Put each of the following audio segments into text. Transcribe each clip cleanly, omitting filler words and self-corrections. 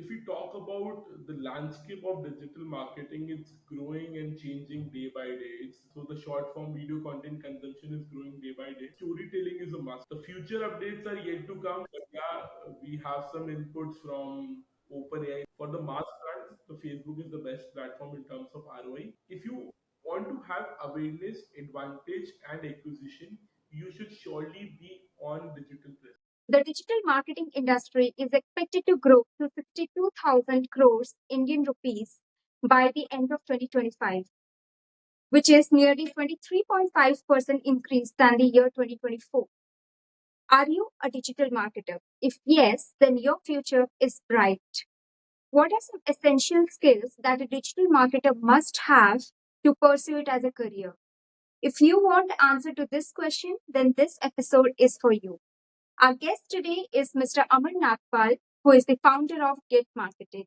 if we talk about the landscape of digital marketing, it's growing and changing day by day. So the short form video content consumption is growing day by day. Storytelling is a must. The future updates are yet to come, but yeah, we have some inputs from OpenAI. For the mass brands, the Facebook is the best platform in terms of ROI. If you want to have awareness, advantage, and acquisition, you should surely be on digital presence. The digital marketing industry is expected to grow to 62,000 crores Indian rupees by the end of 2025, which is nearly 23.5% increase than the year 2024. Are you a digital marketer? If yes, then your future is bright. What are some essential skills that a digital marketer must have to pursue it as a career? If you want the answer to this question, then this episode is for you. Our guest today is Mr. Aman Nagpal, who is the founder of GetMarketed.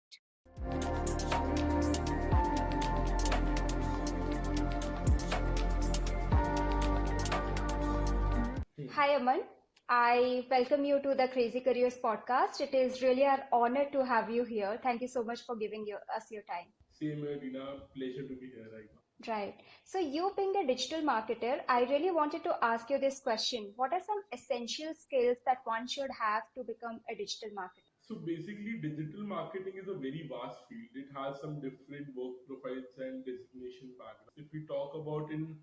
Hi, Aman. I welcome you to the Crazy Careers podcast. It is really an honor to have you here. Thank you so much for giving us your time. Same here, Dina. Pleasure to be here right now. Right. So, you being a digital marketer, I really wanted to ask you this question. What are some essential skills that one should have to become a digital marketer? So basically, digital marketing is a very vast field. It has some different work profiles and designation backgrounds. If we talk about in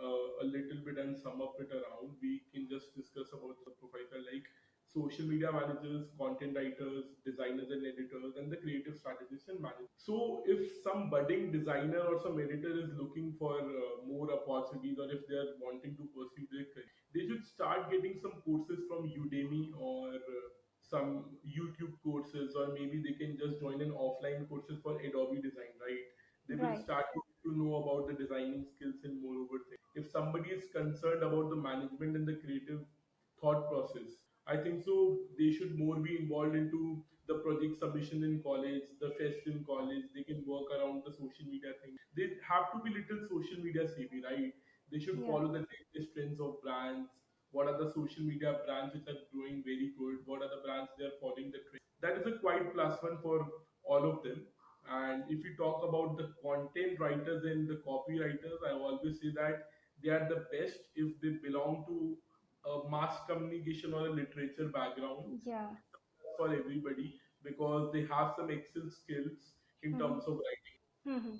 a little bit and sum up it around, we can just discuss about the profiles are like social media managers, content writers, designers and editors, and the creative strategists and managers. So if some budding designer or some editor is looking for more opportunities, or if they are wanting to pursue their career, they should start getting some courses from Udemy or some YouTube courses, or maybe they can just join an offline courses for Adobe design, right? They will Right. start to know about the designing skills and moreover things. If somebody is concerned about the management and the creative thought process, I think so they should more be involved into the project submission in college, the fest in college. They can work around the social media thing. They have to be little social media savvy, right? They should Yeah. follow the latest trends of brands. What are the social media brands which are growing very good? What are the brands they are following the trend? That is a quite plus one for all of them. And if we talk about the content writers and the copywriters, I always say that they are the best if they belong to a mass communication or a literature background. Yeah. For everybody, because they have some excel skills in Mm-hmm. terms of writing. Mm-hmm.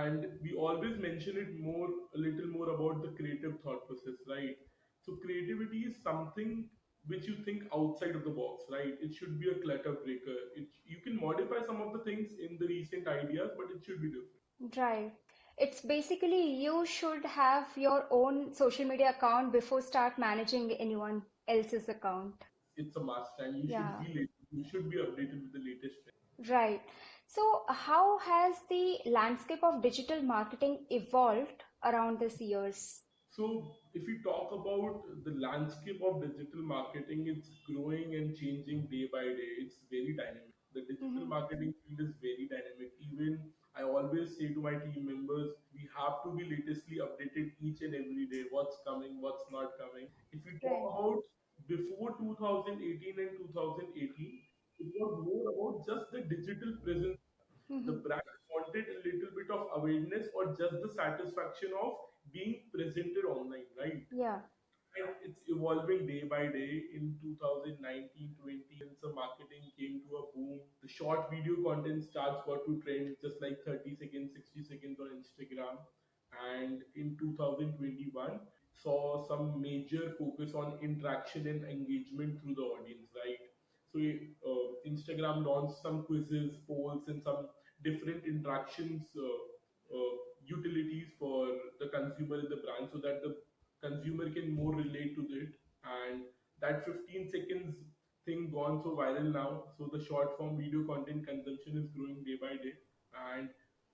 And we always mention it more, a little more about the creative thought process, right? So creativity is something which you think outside of the box, right? It should be a clutter breaker. You can modify some of the things in the recent ideas, but it should be different. Right. It's basically you should have your own social media account before start managing anyone else's account. It's a must, and Yeah. you should be updated with the latest trends. Right. So, how has the landscape of digital marketing evolved around these years? So, if we talk about the landscape of digital marketing, it's growing and changing day by day. It's very dynamic. The digital Mm-hmm. marketing field is very dynamic. Even I always say to my team members, we have to be latestly updated each and every day. What's coming, what's not coming. If we talk Right. about before 2018 and 2018, it was more about just the digital presence. The Mm-hmm. brand wanted a little bit of awareness or just the satisfaction of being presented online, right? Yeah. And it's evolving day by day. In 2019-20, influencer marketing came to a boom. The short video content starts got to trend just like 30 seconds, 60 seconds on Instagram. And in 2021, saw some major focus on interaction and engagement through the audience, right? So Instagram launched some quizzes, polls, and some different interactions utilities for the consumer and the brand, so that the consumer can more relate to it. And that 15 seconds thing gone so viral now. So the short form video content consumption is growing day by day. And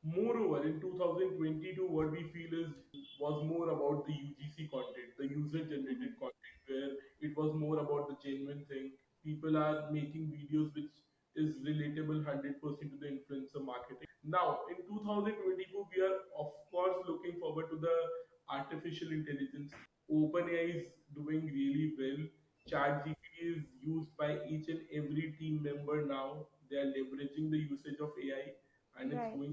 moreover, in 2022, what we feel is was more about the UGC content, the user Mm-hmm. generated content, where it was more about the genuine thing. People are making videos which is relatable 100% to the influencer marketing. Now, in 2024, we are of course looking forward to the artificial intelligence. OpenAI is doing really well. ChatGPT is used by each and every team member now. They are leveraging the usage of AI, and it's Right. going.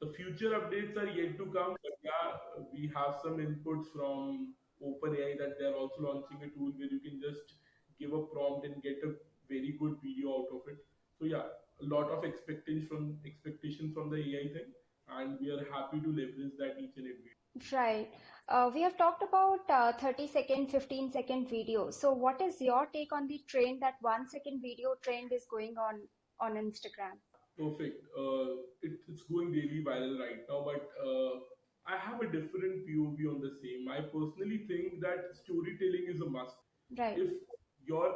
The future updates are yet to come, but yeah, we have some inputs from OpenAI that they're also launching a tool where you can just give a prompt and get a very good video out of it. So yeah, a lot of expectations from the AI thing, and we are happy to leverage that each and every. Right. We have talked about 30-second, 15-second video. So what is your take on the trend that 1 second video trend is going on Instagram? Perfect. It's going really viral right now, but I have a different POV on the same. I personally think that storytelling is a must. Right. If your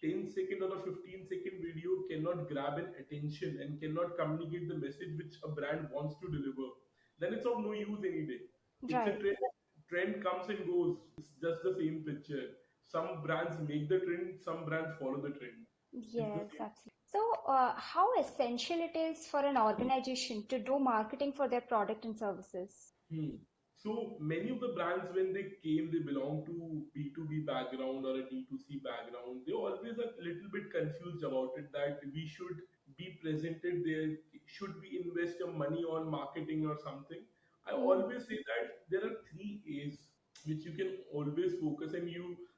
10-second or a 15-second video cannot grab an attention and cannot communicate the message which a brand wants to deliver, then it's of no use any day. It's a Right. trend. Trend comes and goes. It's just the same picture. Some brands make the trend, some brands follow the trend. It's the Yes, same. absolutely. So, how essential it is for an organization to do marketing for their product and services? Hmm. So many of the brands, when they came, they belong to B2B background or a D2C background. They always are a little bit confused about it that we should be presented there. Should we invest your money on marketing or something? I Mm-hmm. always say that there are three A's which you can always focus, and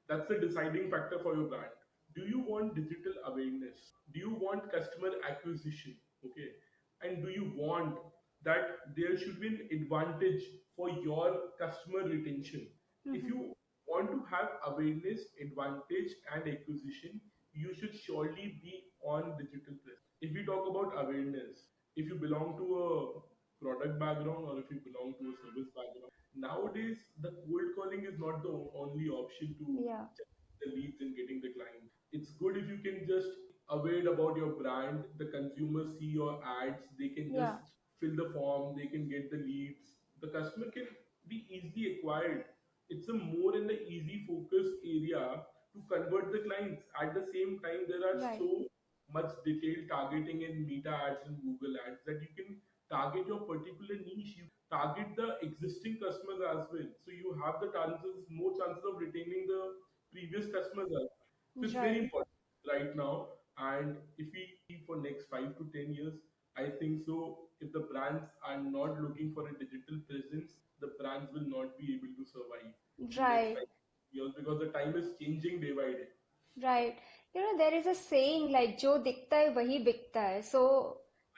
that's the deciding factor for your brand. Do you want digital awareness? Do you want customer acquisition? Okay. And do you want that there should be an advantage for your customer retention? If Mm-hmm. you want to have awareness, advantage, and acquisition, you should surely be on digital presence. If we talk about awareness, if you belong to a product background or if you belong to a service background, nowadays the cold calling is not the only option to Yeah. generate the leads and getting the client. It's good if you can just aware about your brand, the consumers see your ads, they can just Yeah. fill the form, they can get the leads, the customer can be easily acquired. It's a more in the easy focus area to convert the clients. At the same time, there are Right. so much detailed targeting in Meta ads and Google ads that you can target your particular niche. You target the existing customers as well. So you have the more chances of retaining the previous customers as well. So it's very Right. important right now. And if we see for next 5 to 10 years, I think so. If the brands are not looking for a digital presence, the brands will not be able to survive in next Right. 5 years because the time is changing day by day. Right. You know, there is a saying like जो दिखता है वही बिकता है. So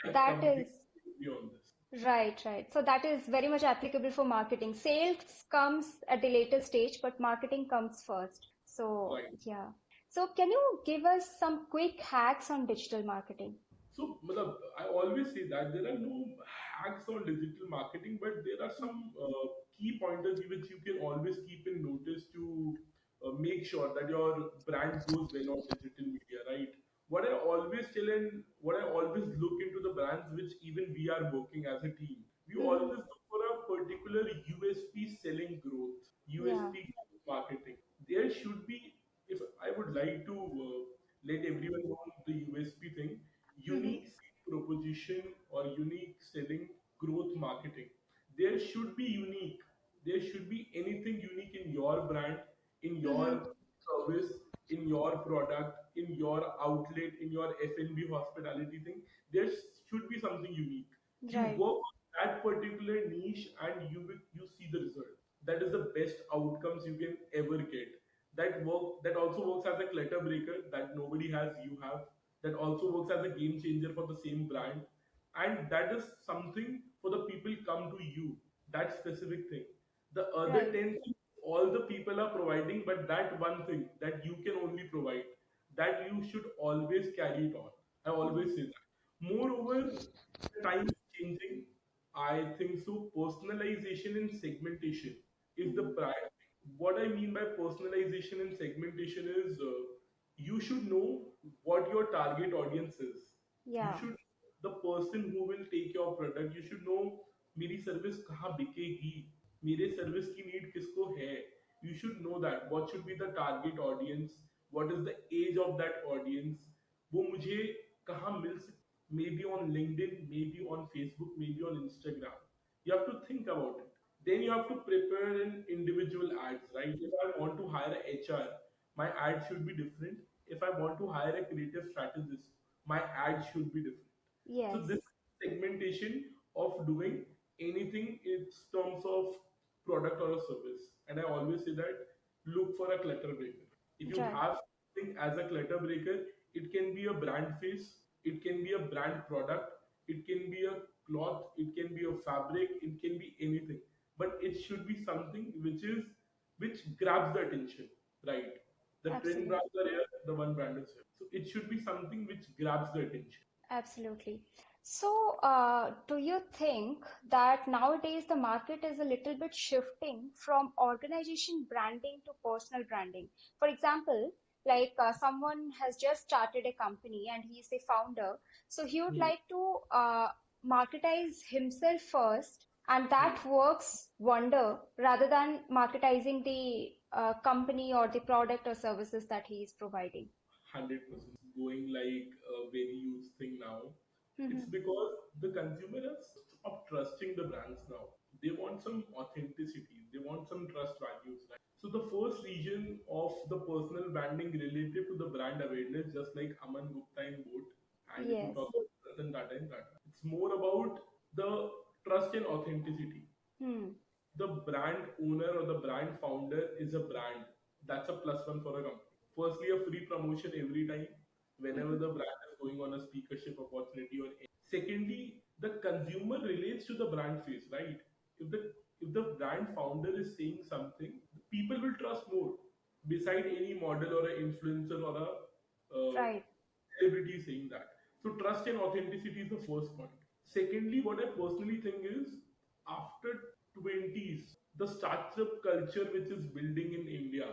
I that is completely agree on this. right, right. So that is very much applicable for marketing. Sales comes at the later stage, but marketing comes first. So Right. yeah. So can you give us some quick hacks on digital marketing? So, matlab, I always say that there are no hacks on digital marketing, but there are Mhm. some key pointers which you can always keep in notice to make sure that your brand goes well on digital media, right? What I always tell and what I always look into the brands which even we are working as a team, we Mhm. always look for a particular USP selling growth, Yeah. USP marketing. There should be, if I would like to let everyone know the USP thing, Mhm. unique selling proposition or unique selling growth marketing. There should be unique. There should be anything unique in your brand, in Mhm. your service, in your product, in your outlet, in your F&B hospitality thing. There should be something unique. You Right. work on that particular niche and you see the result. That is the best outcomes you can ever get. That also works as a clutter breaker that nobody has, you have. That also works as a game changer for the same brand, and that is something for the people come to you, that specific thing. The other Right. 10 things all the people are providing, but that one thing that you can only provide, that you should always carry it on. I Mhm. always say that. Moreover, the time is changing. I think so personalization and segmentation is the Mhm. pride. What I mean by personalization and segmentation is you should know what your target audience is. You Yeah. should, the person who will take your product, you should know मेरी service कहाँ बिकेगी, मेरे service की need किसको है. You should know that what should be the target audience, what is the age of that audience, वो मुझे कहाँ मिल सकती, maybe on LinkedIn, maybe on Facebook, maybe on Instagram. You have to think about it. Then you have to prepare an individual ads, right? If I want to hire a HR, my ad should be different. If I want to hire a creative strategist, my ad should be different. So this Yes. segmentation of doing anything in terms of product or a service. And I always say that look for a clutter breaker. If you Right. have something as a clutter breaker, it can be a brand face, it can be a brand product, it can be a cloth, it can be a fabric, it can be anything. But it should be something which grabs the attention, right? The trend Absolutely. brands are here, the one brand is here. So it should be something which grabs the attention. Absolutely. So, do you think that nowadays the market is a little bit shifting from organization branding to personal branding? For example, like someone has just started a company and he's the founder, so he would Hmm. like to marketize himself first, and Hmm. that works wonder rather than marketizing the company or the product or services that he is providing. 100% going like a very huge thing now. It's Hmm. because the consumer has stopped trusting the brands now. They want some authenticity, they want some trust values, right? So the first region of the personal branding related to the brand awareness, just like Aman Gupta in boat, and if you Yes. talk about Ratan Tata in Tata, it's more about the trust and authenticity. Hmm. The brand owner or the brand founder is a brand. That's a plus one for a company. Firstly, a free promotion every time whenever Hmm. the brand is going on a speakership opportunity or any. Secondly, the consumer relates to the brand face, right? If the if the brand founder is saying something, people will trust more beside any model or an influencer or a Right. celebrity saying that. So trust and authenticity is the first point. Secondly, what I personally think is after 20s, the startup culture which is building in India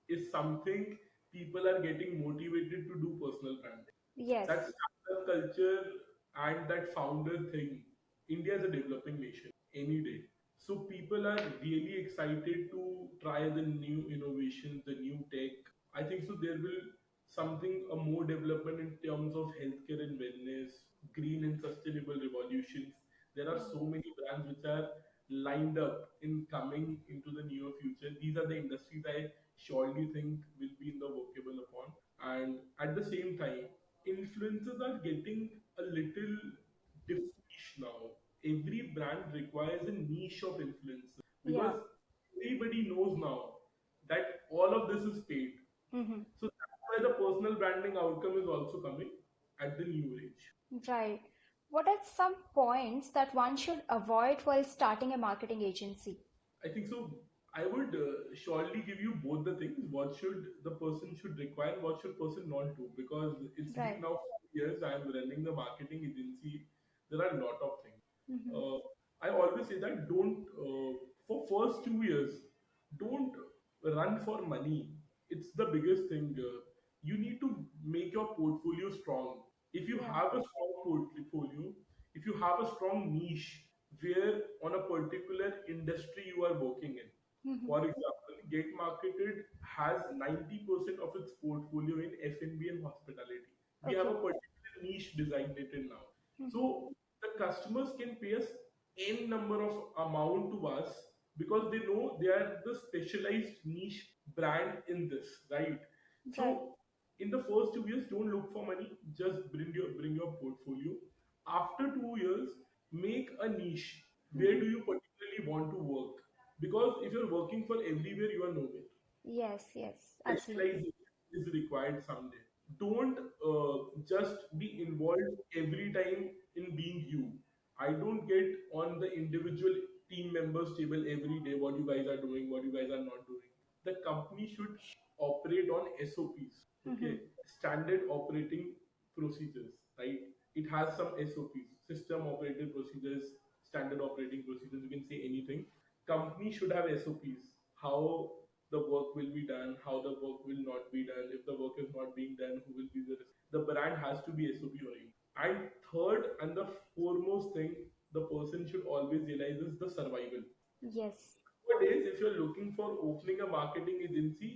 is something people are getting motivated to do personal branding. That Yes. startup culture and that founder thing, India is a developing nation any day. So people are really excited to try the new innovations, the new tech. I think so there will something a more development in terms of healthcare and wellness, green and sustainable revolutions. There are so many brands which are lined up in coming into the near future. These are the industries I surely think will be in the workable upon. And at the same time, influencers are getting a little niche now. Every brand requires a niche of influencers Yeah. because everybody knows now that all of this is paid. Hmm. So that's why the personal branding outcome is also coming at the new age. Right. What are some points that one should avoid while starting a marketing agency? I think so. I would surely give you both the things. What should the person should require? What should person not do? Because it's been Right. now 4 years. I am running the marketing agency. There are a lot of things. Hmm. Uh, I always say that don't for first 2 years, don't run for money. It's the biggest thing. You need to make your portfolio strong. If you Yeah. have a strong portfolio, if you have a strong niche where on a particular industry you are working in. Hmm. For example, GetMarketed has 90% of its portfolio in F&B and hospitality. We have a Okay. particular niche designated now. Hmm. So the customers can pay us n number of amount to us because they know they are the specialized niche brand in this, right? Right. So in the first 2 years, don't look for money. Just bring your portfolio. After 2 years, make a niche. Where Hmm. do you particularly want to work? Because if you're working for everywhere, you are nowhere. Yes. Yes. Absolutely. Specialization is required someday. Don't just be involved every time in being you. I don't get on the individual team members table every day what you guys are doing, what you guys are not doing. The company should operate on SOPs, Hmm. okay? Standard operating procedures, right? It has some SOPs, system operating procedures, standard operating procedures, you can say anything. Company should have SOPs, how the work will be done, how the work will not be done. If the work is not being done, who will be the brand has to be SOP oriented. And third and the foremost thing the person should always realize is the survival. Yes. Nowadays, if you're looking for opening a marketing agency,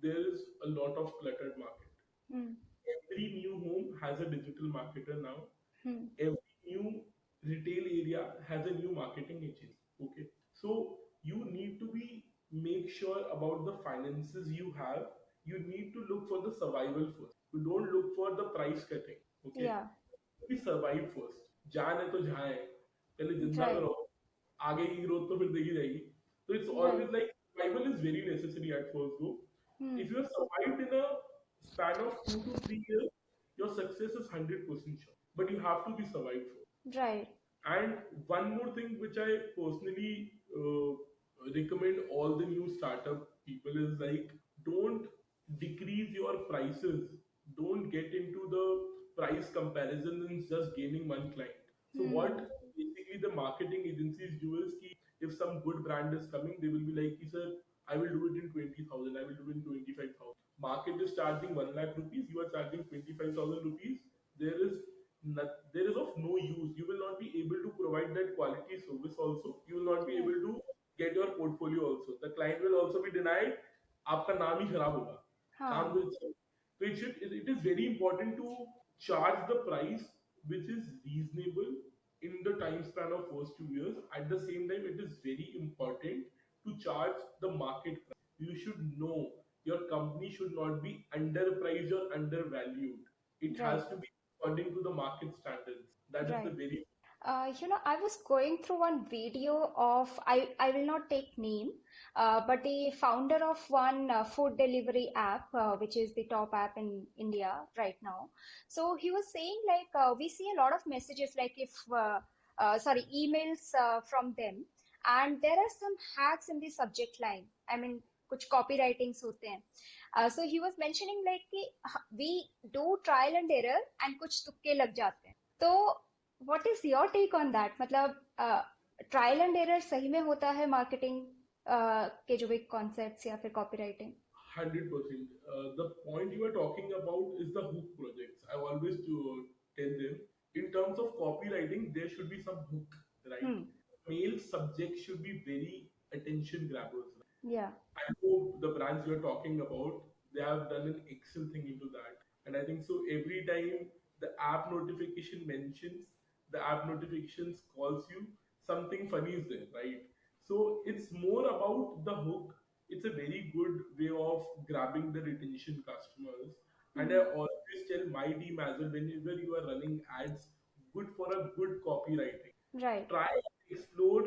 there is a lot of cluttered market. Hmm. Every new home has a digital marketer now. Hmm. Every new retail area has a new marketing agent. Okay, so you need to be make sure about the finances you have. You need to look for the survival first. You don't look for the price cutting. Okay, Yeah. we survive first. जान है तो जहाँ है, पहले जिंदा तो Right. रहो, आगे की ग्रोथ तो फिर देखी जाएगी. So it's Right. always like survival is very necessary at first go. Hmm. If you have survived in a span of 2 to 3 years, your success is 100% sure. But you have to be survived for. Right. And one more thing which I personally recommend all the new startup people is like, don't decrease your prices. Don't get into the price comparison and just gaining one client. So what Hmm. basically the marketing agencies do is ki if some good brand is coming, they will be like, "Ki, sir, I will do it in 20,000, I will do it in 25,000. Market is charging 1 lakh rupees, you are charging 25,000 rupees. There is there is of no use. You will not be able to provide that quality service also. You will not be Right. able to get your portfolio also. The client will also be denied. आपका नाम ही खराब होगा. काम Huh. तो so it is very important to charge the price which is reasonable in the time span of first 2 years. At the same time, it is very important to charge the market price. You should know your company should not be underpriced or undervalued. It Right. has to be according to the market standards. That is the Right. very I was going through one video of, I will not take name, but the founder of one food delivery app, which is the top app in India right now. So he was saying like we see a lot of messages like if sorry, emails from them, and there are some hacks in the subject line. I mean, कुछ copywritings होते हैं. So he was mentioning like कि we do trial and error and कुछ तुक्के लग जाते हैं. तो what is your take on that? मतलब ट्रायल एंड एरर सही में होता है मार्केटिंग के जो भी कॉन्सेप्ट्स या फिर copywriting? 100%. The point you are talking about is the hook projects. I always tell them in terms of copywriting, there should be some hook, right? Hmm. Male subject should be very attention grabbers. या. I know the brands you're talking about, they have done an excellent thing into that. And I think so every time the app notification mentions, the app notifications calls you, something funny is there, right? So it's more about the hook. It's a very good way of grabbing the retention customers. And I hmm. always tell my team as well, whenever you are running ads, good for a good copywriting. Right. Try and explore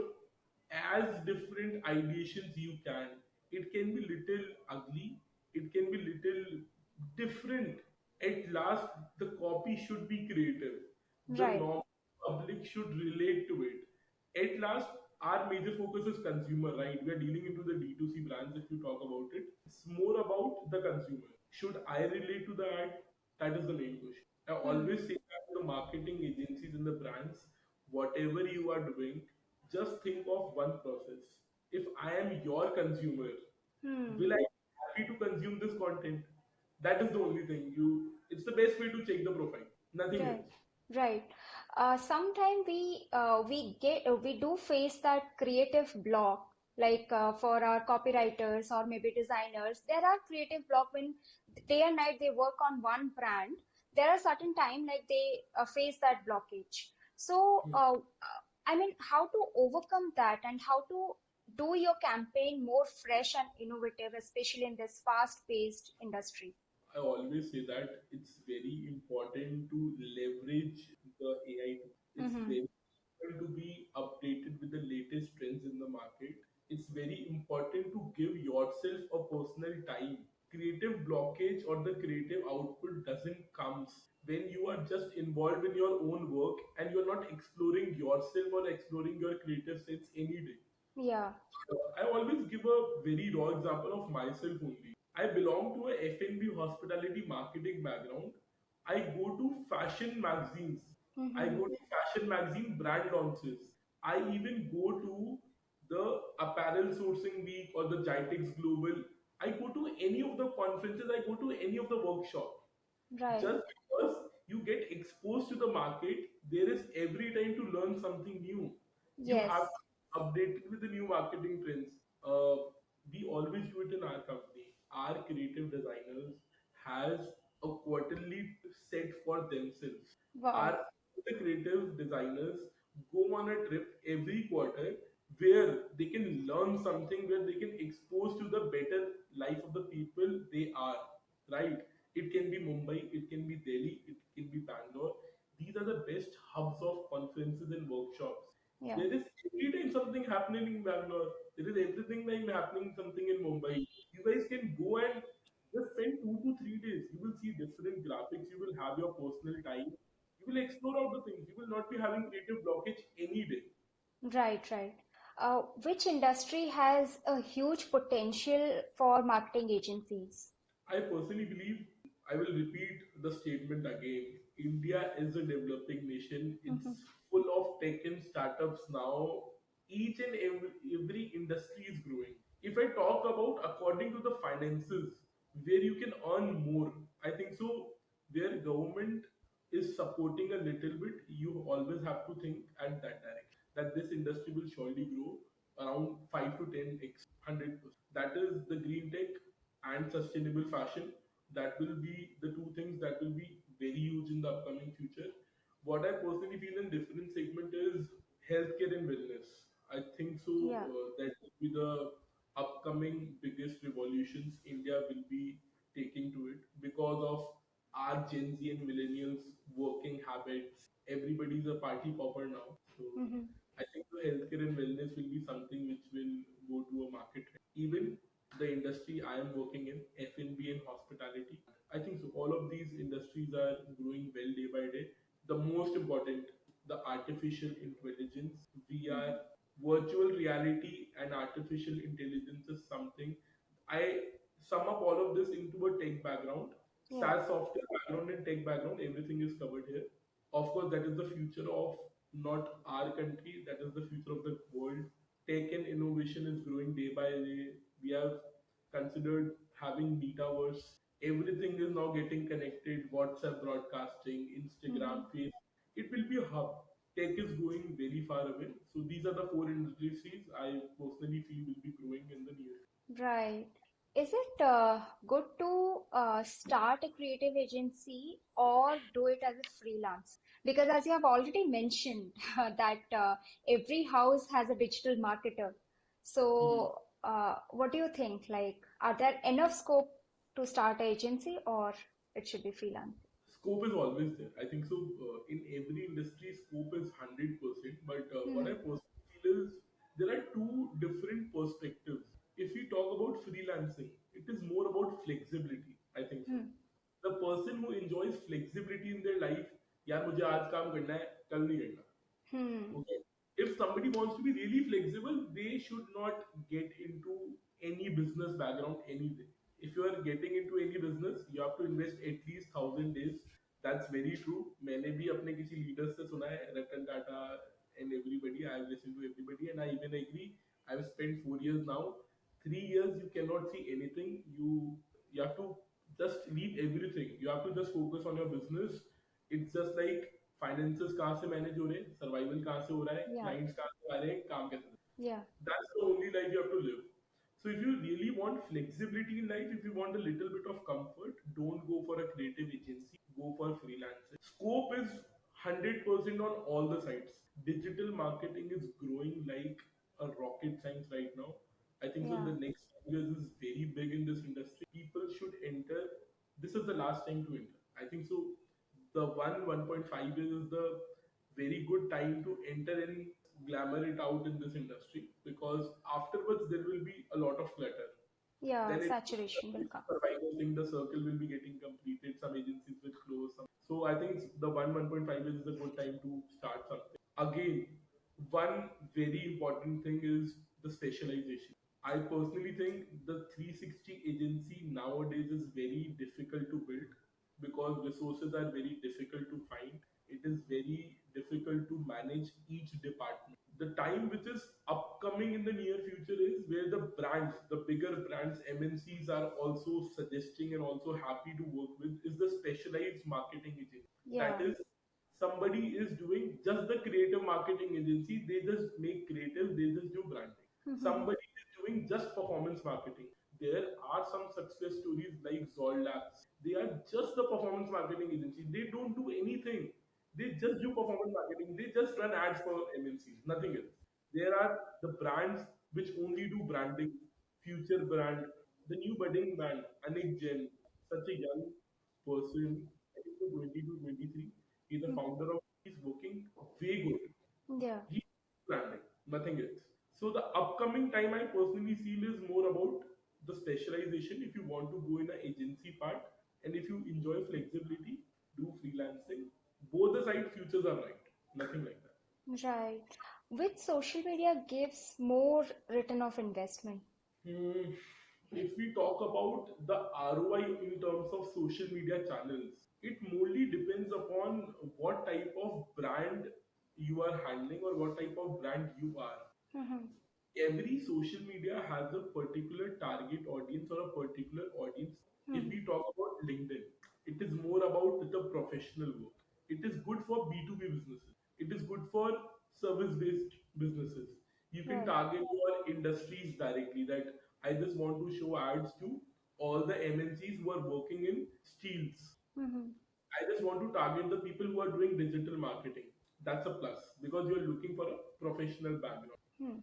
as different ideations you can. It can be little ugly, it can be little different. At last, the copy should be creative. The right. normal public should relate to it. At last, our major focus is consumer, right? We are dealing into the D2C brands if you talk about it. It's more about the consumer. Should I relate to the ad? That is the main question. I hmm. always say that to the marketing agencies and the brands, whatever you are doing, just think of one process. If I am your consumer, hmm. will I be happy to consume this content? That is the only thing. It's the best way to check the profile. Nothing Right, else. right. Sometimes we do face that creative block, like for our copywriters or maybe designers, there are creative block when day and night they work on one brand. There are certain time like they face that blockage. So, I mean, how to overcome that and how to do your campaign more fresh and innovative, especially in this fast-paced industry. I always say that it's very important to leverage the AI. It's Mm-hmm. very important to be updated with the latest trends in the market. It's very important to give yourself a personal time. Creative blockage or the creative output doesn't comes when you are just involved in your own work and you're not exploring yourself or exploring your creative sense any day. Yeah. I always give a very raw example of myself only. I belong to a F&B hospitality marketing background. I go to fashion magazines. I Mm-hmm. go to fashion magazine brand launches. I even go to the apparel sourcing week or the Gitex Global. I go to any of the conferences. I go to any of the workshop. Right. Just because you get exposed to the market, there is every time to learn something new. You Yes. have to update it with the new marketing trends. uh, we always do it in our company. Our creative designers has a quarterly set for themselves. Wow. Our the creative designers go on a trip every quarter where they can learn something, where they can expose to the better life of the people they are, right? It can be Mumbai, it can be Delhi, it can be Bangalore. These are the best hubs of conferences and workshops. Yeah. There is every time something happening in Bangalore. There is everything like happening something in Mumbai. You guys can go and just spend 2 to 3 days. You will see different graphics. You will have your personal time. You will explore all the things. You will not be having creative blockage any day. Right, right. Which industry has a huge potential for marketing agencies? I personally believe, I will repeat the statement again. India is a developing nation. It's Mhm. full of tech and startups now. Each and every industry is growing. If I talk about according to the finances, where you can earn more, I think so. Where government is supporting a little bit, you always have to think at that direction that this industry will surely grow around 5 to 10x, 100%. That is the green tech and sustainable fashion. That will be the two things that will be very huge in the upcoming future. What I personally feel in different segment is healthcare and wellness. I think so, Yeah. that will be the upcoming biggest revolutions India will be taking to it because of our Gen Z and millennials working habits. Everybody's a party popper now. So Hmm. I think the healthcare and wellness will be something which will go to a market. Even the industry I am working in, F&B and hospitality, I think so. All of these industries are growing well day by day. The most important, the artificial intelligence, VR, Hmm. virtual reality, and artificial intelligence is something. I sum up all of this into a tech background, Yeah. SaaS software background and tech background. Everything is covered here. Of course, that is the future of not our country, that is the future of the world. Tech and innovation is growing day by day. We have considered having metaverse. Everything is now getting connected. WhatsApp broadcasting, Instagram, Hmm. Facebook. It will be a hub. Tech is going very far away. So these are the four industries I personally feel will be growing in the near future. Right. Is it good to start a creative agency or do it as a freelance? Because as you have already mentioned that every house has a digital marketer. Mhm. So, what do you think? Like, are there enough scope to start an agency or it should be freelance? Scope is always there. I think so. In every industry, scope is 100%. But what I Hmm. personally feel is there are two different perspectives. If we talk about freelancing, it is more about flexibility. I think so. Hmm. The person who enjoys flexibility in their life, यार मुझे आज काम करना है, कल नहीं करना. Hmm. Okay. If somebody wants to be really flexible, they should not get into any business background anything. If you are getting into any business, you have to invest at least 1,000 days. That's very true. मैंने भी अपने किसी leaders से सुना है, Ratan Tata and everybody. I have listened to everybody and I even agree. I've spent 4 years now. 3 years you cannot see anything. You have to just leave everything. You have to just focus on your business. It's just like finances कहाँ से manage हो रहे हैं, survival कहाँ से हो रहा है, Yeah. क्लाइंट्स कहाँ से आ रहे हैं, काम कैसे. Yeah. That's the only life you have to live. So if you really want flexibility in life, if you want a little bit of comfort, don't go for a creative agency, go for freelancing. Scope is 100% on all the sides. Digital marketing is growing like a rocket science right now. I think so Yeah. the next 5 years is very big in this industry. People should enter. This is the last time to enter. I think so the 1.5 years is the very good time to enter and glamour it out in this industry, because afterwards there will be a lot of clutter. Yeah. Then Saturation will it's come. a survival thing. The circle will be getting completed. Some agencies will close. So I think the 1.5 years is a good time to start something. Again, one very important thing is the specialization. I personally think the 360 agency nowadays is very difficult to build because resources are very difficult to find. It is very difficult to manage each department. The time which is upcoming in the near future is where the brands, the bigger brands, MNCs are also suggesting and also happy to work with is the specialized marketing agency. That Yeah. is, somebody is doing just the creative marketing agency, they just make creative, they just do branding. Hmm. Somebody is doing just performance marketing. There are some success stories like Zoll Labs. They are just the performance marketing agency. They don't do anything. They just do performance marketing. They just run ads for MNCs, nothing else. There are the brands which only do branding. Future brand, the new budding brand, Anik Jain, such a young person, I think so 22, 23. He's the Mhm. founder of. He's working way good. Yeah. He's branding, nothing else. So the upcoming time I personally feel is more about the specialization. If you want to go in an agency part, and if you enjoy flexibility, do freelancing. Both the side futures are right. Nothing like that. Right. Which social media gives more return of investment? Hmm. If we talk about the ROI in terms of social media channels, it mainly depends upon what type of brand you are handling or what type of brand you are. Mhm. Every social media has a particular target audience or a particular audience. If Mhm. we talk about LinkedIn, it is more about the professional work. It is good for B2B businesses. It is good for service based businesses. You can Right. target your industries directly, that I just want to show ads to all the MNCs who are working in steels. Mhm. I just want to target the people who are doing digital marketing. That's a plus because you're looking for a professional background. Hmm.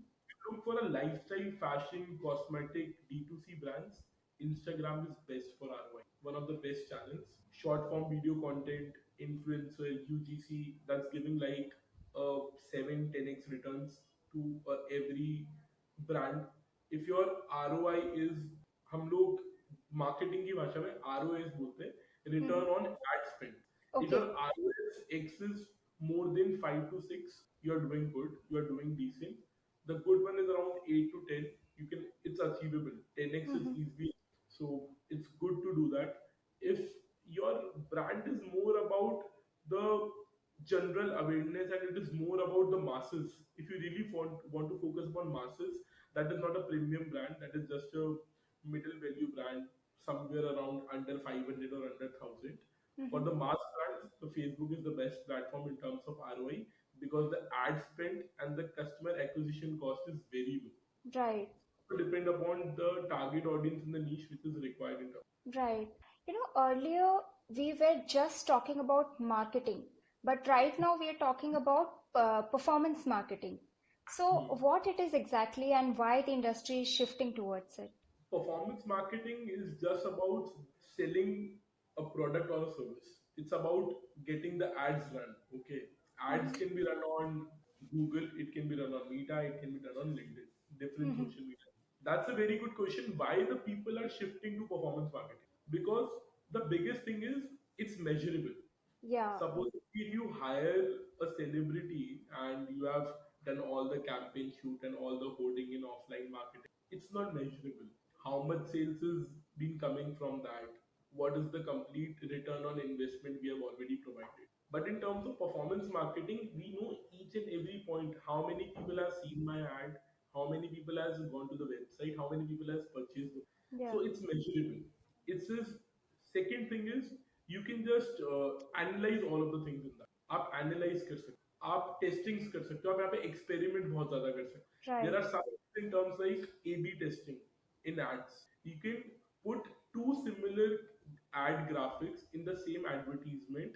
Look for a lifestyle, fashion, cosmetic, D2C brands. Instagram is best for ROI. One of the best channels. Short form video content, influencer, UGC, that's giving like 7 10x returns to every brand. If your ROI is, हम लोग marketing की भाषा में ROS बोलते हैं, Mhm. return on ad spend. If your Okay. ROS X is more than 5 to 6, you're doing good, you're doing decent. The good one is around 8 to 10. You can, it's achievable. 10x is Mhm. easy. So it's good to do that. If your brand is more about the general awareness and it is more about the masses, if you really want to focus upon masses, that is not a premium brand, that is just a middle value brand somewhere around under 500 or under 1000. For Mhm. the mass brands, the Facebook is the best platform in terms of ROI because the ad spend and the customer acquisition cost is very low. Right. It depend upon the target audience and the niche which is required in terms. Right. Earlier we were just talking about marketing, but right now we are talking about performance marketing. So, Hmm. what it is exactly and why the industry is shifting towards it? Performance marketing is just about selling a product or a service. It's about getting the ads run. Okay, ads Mhm. can be run on Google, it can be run on Meta, it can be done on LinkedIn, different Mhm. social media. That's a very good question. Why the people are shifting to performance marketing? Because the biggest thing is it's measurable. Yeah. Suppose if you hire a celebrity and you have done all the campaign shoot and all the hoarding in offline marketing, it's not measurable. How much sales is been coming from that? What is the complete return on investment we have already provided? But in terms of performance marketing, we know each and every point. How many people have seen my ad? How many people has gone to the website? How many people has purchased? Yeah. So it's measurable. It's his second thing is you can just analyze all of the things in that. आप analyze कर सकते हो, आप testings कर सकते हो, आप यहाँ पे experiment बहुत ज़्यादा कर सकते हो. There Right. are some in terms like A/B testing in ads. You can put two similar ad graphics in the same advertisement.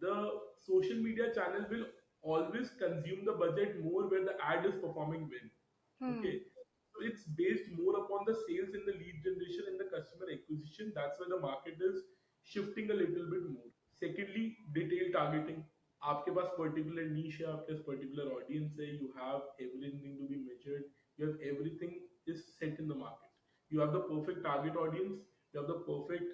The social media channel will always consume the budget more where the ad is performing well. Hmm. Okay. So it's based more upon the sales and the lead generation and the customer acquisition. That's why the market is shifting a little bit more. Secondly, detailed targeting. आपके पास particular नीश है, आपके पास particular audience है, you have everything to be measured, you have everything is set in the market. You have the perfect target audience, you have the perfect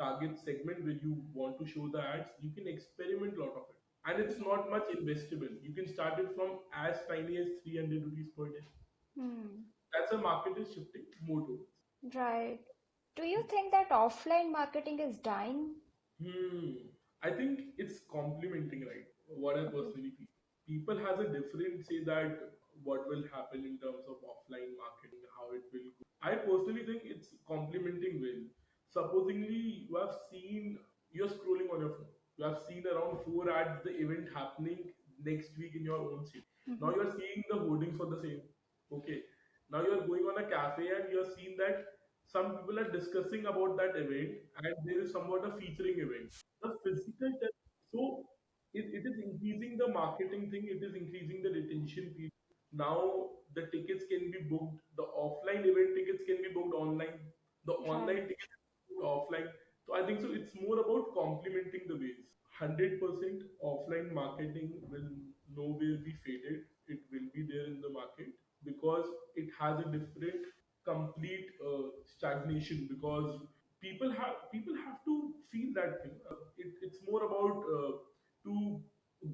target segment where you want to show the ads. You can experiment a lot of it, and it's Yeah. not much investable. You can start it from as tiny as 300 rupees per day. Hmm. That's a market is shifting more towards. Right. Do you think that offline marketing is dying? Hmm. I think it's complementing, right? What I Okay. personally feel. People has a different say that what will happen in terms of offline marketing, how it will go. I personally think it's complementing well. Supposingly, you have seen, you're scrolling on your phone. You have seen around 4 ads, the event happening next week in your own city. Now Mhm. you're seeing the hoardings for the same. Okay. Now you're going on a cafe and you're seeing that some people are discussing about that event and there is somewhat a featuring event. The physical touch, so it is increasing the marketing thing, it is increasing the retention period. Now the tickets can be booked, the offline event tickets can be booked online, the Right. online tickets can be booked offline. So I think so it's more about complementing the ways. 100% offline marketing will nowhere be faded. It will be there in the market because it has a different complete stagnation, because people have to feel that thing. It's more about to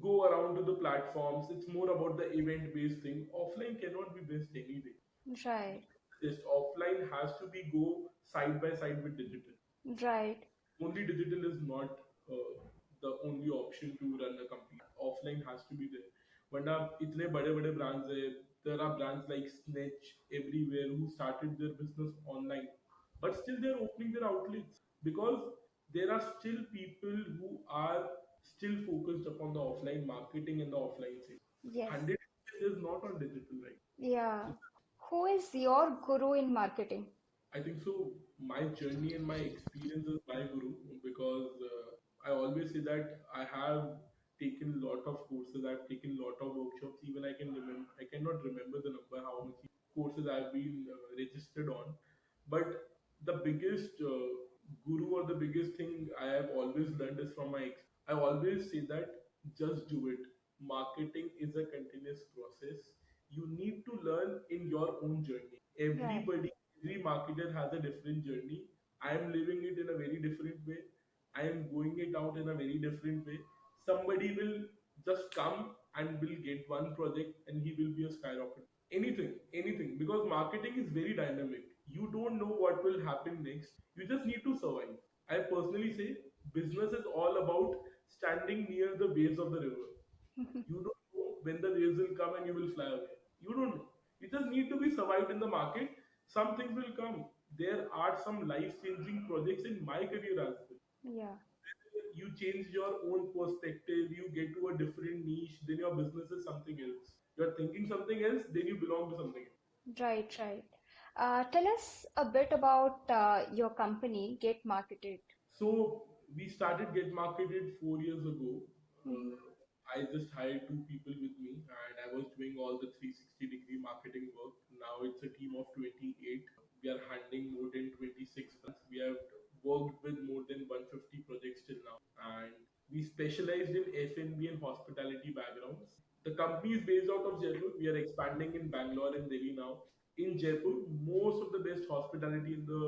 go around to the platforms. It's more about the event based thing. Offline cannot be best any day. Right, Just offline has to be go side by side with digital. right, Only digital is not the only option to run a company. Offline has to be there. वरना इतने बड़े बड़े brands है. There are brands like Snitch everywhere who started their business online, but still they're opening their outlets because there are still people who are still focused upon the offline marketing and the offline sales. yes, 100% is not on digital, right? yeah. Who is your guru in marketing? I think so. My journey and my experience is my guru, because I always say that I have taken a lot of courses. I've taken a lot of workshops. Even I can remember, I cannot remember the number how much courses I've been registered on. But the biggest guru or the biggest thing I have always learned is from my I always say that just do it. Marketing is a continuous process. You need to learn in your own journey. Right, Every marketer has a different journey. I am living it in a very different way. I am going it out in a very different way. Somebody will just come and will get one project and he will be a skyrocket. Anything, because marketing is very dynamic. You don't know what will happen next. You just need to survive. I personally say business is all about standing near the waves of the river. You don't know when the waves will come and you will fly away. You don't know. You just need to be survived in the market. Some things will come. There are some life changing projects in my career as well. yeah, You change your own perspective, you get to a different niche, then your business is something else. You're thinking something else, then you belong to something else. right, right. Tell us a bit about your company, Get Marketed. So we started Get Marketed 4 years ago. Mm-hmm. I just hired two people with me, and I was doing all the 360-degree marketing work. Now it's a team of 28. We are handling more than 26 brands. We have worked with more than 150 projects till now, and we specialized in F&B and hospitality backgrounds. The company is based out of Jaipur. We are expanding in Bangalore and Delhi now. In Jaipur, most of the best hospitality in the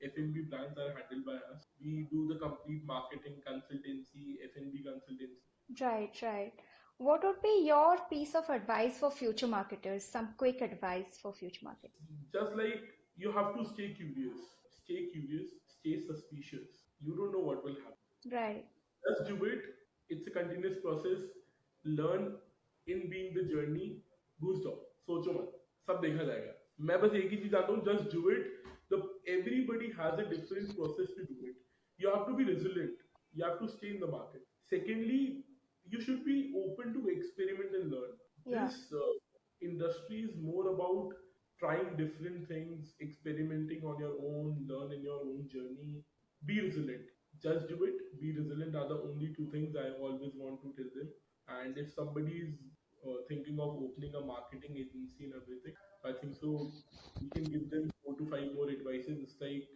F&B brands are handled by us. We do the complete marketing consultancy, F&B consultancy. Right, right. What would be your piece of advice for future marketers? Some quick advice for future marketers. Just like you have to stay curious, stay suspicious. You don't know what will happen. Right. Just do it. It's a continuous process. Learn in being the journey. Boost off. सोचो मत, सब देखा जाएगा. मैं बस एक ही चीज जानता हूँ, just do it. The everybody has a different process to do it. You have to be resilient. You have to stay in the market. Secondly, you should be open to experiment and learn. Yeah, This industry is more about trying different things, experimenting on your own, learn in your own journey. Be resilient. Just do it. Be resilient are the only two things I always want to tell them. And if somebody is thinking of opening a marketing agency and everything, I think so we can give them 4 to 5 more advices. It's like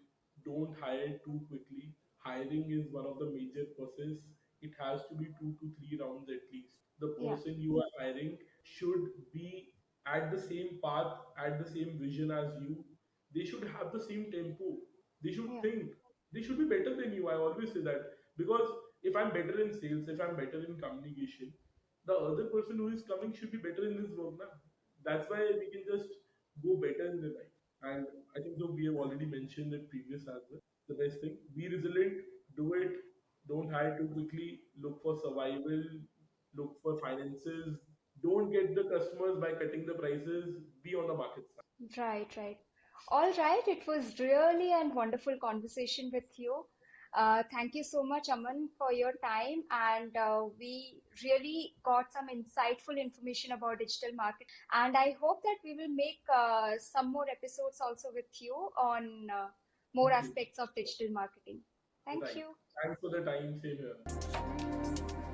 don't hire too quickly. Hiring is one of the major process. It has to be 2 to 3 rounds at least. The yeah, person you are hiring should be at the same path, at the same vision as you. They should have the same tempo. They should yeah, think. They should be better than you. I always say that, because if I'm better in sales, if I'm better in communication, the other person who is coming should be better in this work now. That's why we can just go better in the life. And I think so we have already mentioned it previous as well. The best thing, be resilient, do it, don't hire too quickly, look for survival, look for finances, don't get the customers by cutting the prices, be on the market side. right, right. All right, it was really and wonderful conversation with you. Thank you so much, Aman, for your time. And we really got some insightful information about digital marketing. And I hope that we will make some more episodes also with you on more Okay, aspects of digital marketing. Thank right. you. Thanks for the time, same here.